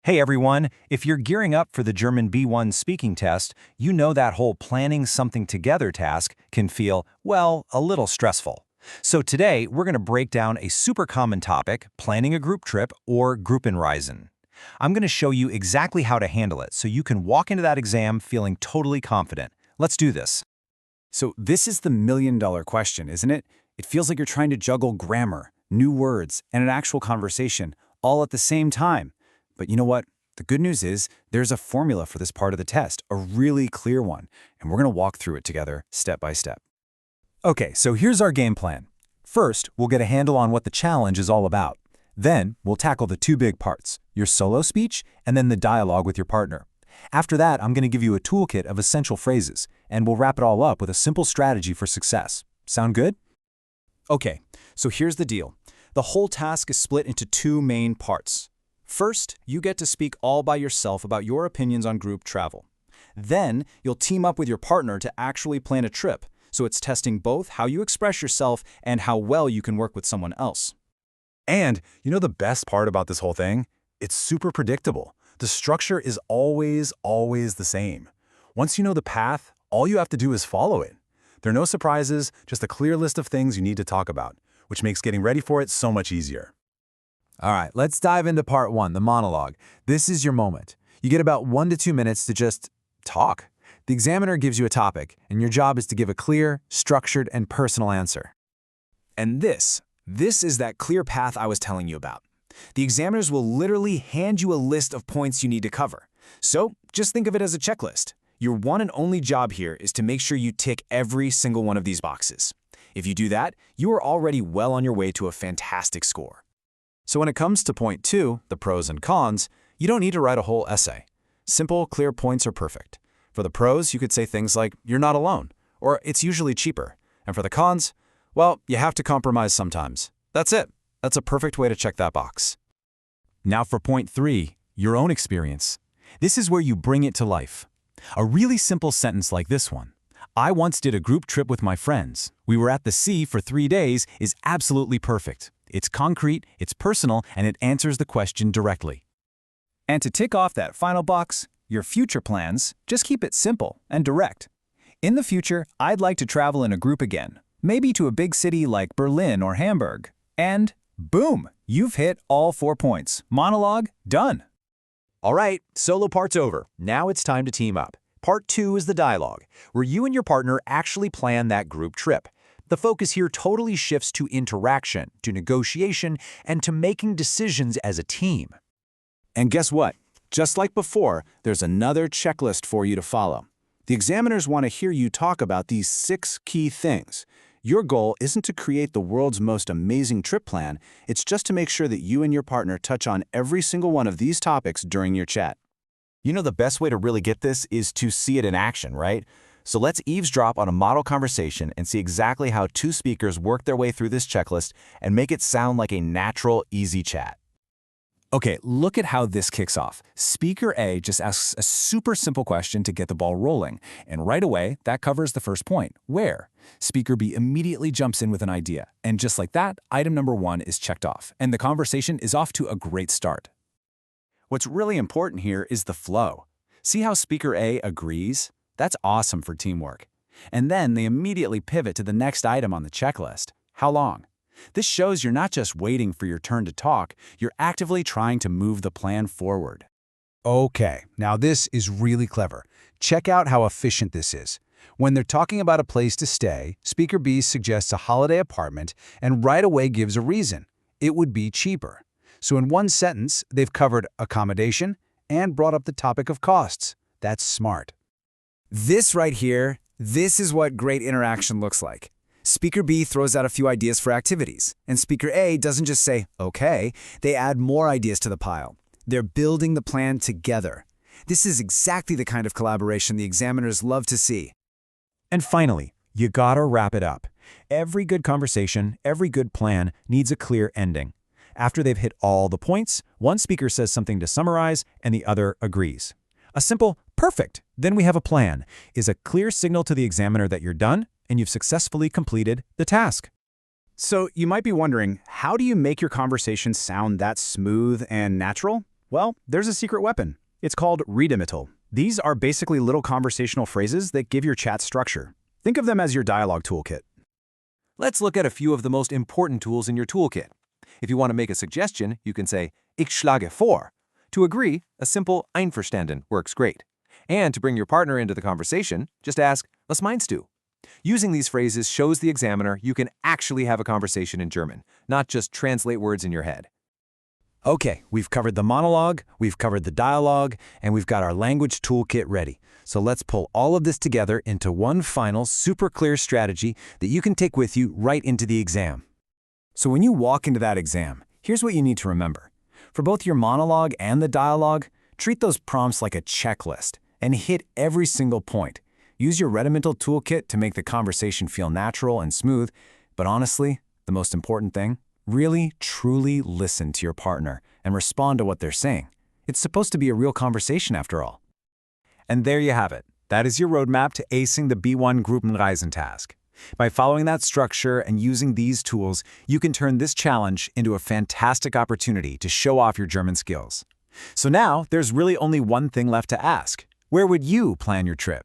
Hey everyone, if you're gearing up for the German B1 speaking test, you know that whole planning something together task can feel, well, a little stressful. So today, we're going to break down a super common topic, planning a group trip or Gruppenreisen. I'm going to show you exactly how to handle it so you can walk into that exam feeling totally confident. Let's do this. So this is the million-dollar question, isn't it? It feels like you're trying to juggle grammar, new words, and an actual conversation, all at the same time. But you know what? The good news is there's a formula for this part of the test, a really clear one, and we're going to walk through it together step by step. Okay, so here's our game plan. First, we'll get a handle on what the challenge is all about. Then, we'll tackle the two big parts, your solo speech and then the dialogue with your partner. After that, I'm going to give you a toolkit of essential phrases, and we'll wrap it all up with a simple strategy for success. Sound good? Okay, so here's the deal. The whole task is split into two main parts. First, you get to speak all by yourself about your opinions on group travel. Then, you'll team up with your partner to actually plan a trip, so it's testing both how you express yourself and how well you can work with someone else. And you know the best part about this whole thing? It's super predictable. The structure is always the same. Once you know the path, all you have to do is follow it. There are no surprises, just a clear list of things you need to talk about, which makes getting ready for it so much easier. All right, let's dive into part one, the monologue. This is your moment. You get about 1 to 2 minutes to just talk. The examiner gives you a topic, and your job is to give a clear, structured, and personal answer. And this is that clear path I was telling you about. The examiners will literally hand you a list of points you need to cover. So just think of it as a checklist. Your one and only job here is to make sure you tick every single one of these boxes. If you do that, you are already well on your way to a fantastic score. So when it comes to point 2, the pros and cons, you don't need to write a whole essay. Simple, clear points are perfect. For the pros, you could say things like, you're not alone, or it's usually cheaper. And for the cons, well, you have to compromise sometimes. That's it. That's a perfect way to check that box. Now for point 3, your own experience. This is where you bring it to life. A really simple sentence like this one. I once did a group trip with my friends. We were at the sea for 3 days is absolutely perfect. It's concrete, it's personal, and it answers the question directly. And to tick off that final box, your future plans, just keep it simple and direct. In the future, I'd like to travel in a group again, maybe to a big city like Berlin or Hamburg. And boom, you've hit all 4 points. Monologue, done. All right, solo part's over. Now it's time to team up. Part 2 is the dialogue, where you and your partner actually plan that group trip. The focus here totally shifts to interaction, to negotiation, and to making decisions as a team. And guess what? Just like before, there's another checklist for you to follow. The examiners want to hear you talk about these 6 key things. Your goal isn't to create the world's most amazing trip plan, it's just to make sure that you and your partner touch on every single one of these topics during your chat. You know the best way to really get this is to see it in action, right? So let's eavesdrop on a model conversation and see exactly how 2 speakers work their way through this checklist and make it sound like a natural, easy chat. Okay, look at how this kicks off. Speaker A just asks a super simple question to get the ball rolling, and right away, that covers the first point, where. Speaker B immediately jumps in with an idea, and just like that, item number 1 is checked off, and the conversation is off to a great start. What's really important here is the flow. See how Speaker A agrees? That's awesome for teamwork. And then they immediately pivot to the next item on the checklist. How long? This shows you're not just waiting for your turn to talk, you're actively trying to move the plan forward. Okay, now this is really clever. Check out how efficient this is. When they're talking about a place to stay, Speaker B suggests a holiday apartment and right away gives a reason. It would be cheaper. So in one sentence, they've covered accommodation and brought up the topic of costs. That's smart. This right here, this is what great interaction looks like. Speaker B throws out a few ideas for activities, and Speaker A doesn't just say, okay, they add more ideas to the pile. They're building the plan together. This is exactly the kind of collaboration the examiners love to see. And finally, you gotta wrap it up. Every good conversation, every good plan needs a clear ending. After they've hit all the points, one speaker says something to summarize, and the other agrees. A simple, perfect, then we have a plan, is a clear signal to the examiner that you're done and you've successfully completed the task. So you might be wondering, how do you make your conversation sound that smooth and natural? Well, there's a secret weapon. It's called Redemittal. These are basically little conversational phrases that give your chat structure. Think of them as your dialogue toolkit. Let's look at a few of the most important tools in your toolkit. If you want to make a suggestion, you can say, Ich schlage vor. To agree, a simple Einverstanden works great. And to bring your partner into the conversation, just ask, Was meinst du? Using these phrases shows the examiner you can actually have a conversation in German, not just translate words in your head. Okay, we've covered the monologue, we've covered the dialogue, and we've got our language toolkit ready. So let's pull all of this together into one final, super clear strategy that you can take with you right into the exam. So when you walk into that exam, here's what you need to remember. For both your monologue and the dialogue, treat those prompts like a checklist and hit every single point. Use your Redemittal toolkit to make the conversation feel natural and smooth, but honestly, the most important thing, really, truly listen to your partner and respond to what they're saying. It's supposed to be a real conversation after all. And there you have it. That is your roadmap to acing the B1 Gruppenreisen task. By following that structure and using these tools, you can turn this challenge into a fantastic opportunity to show off your German skills. So now, there's really only one thing left to ask. Where would you plan your trip?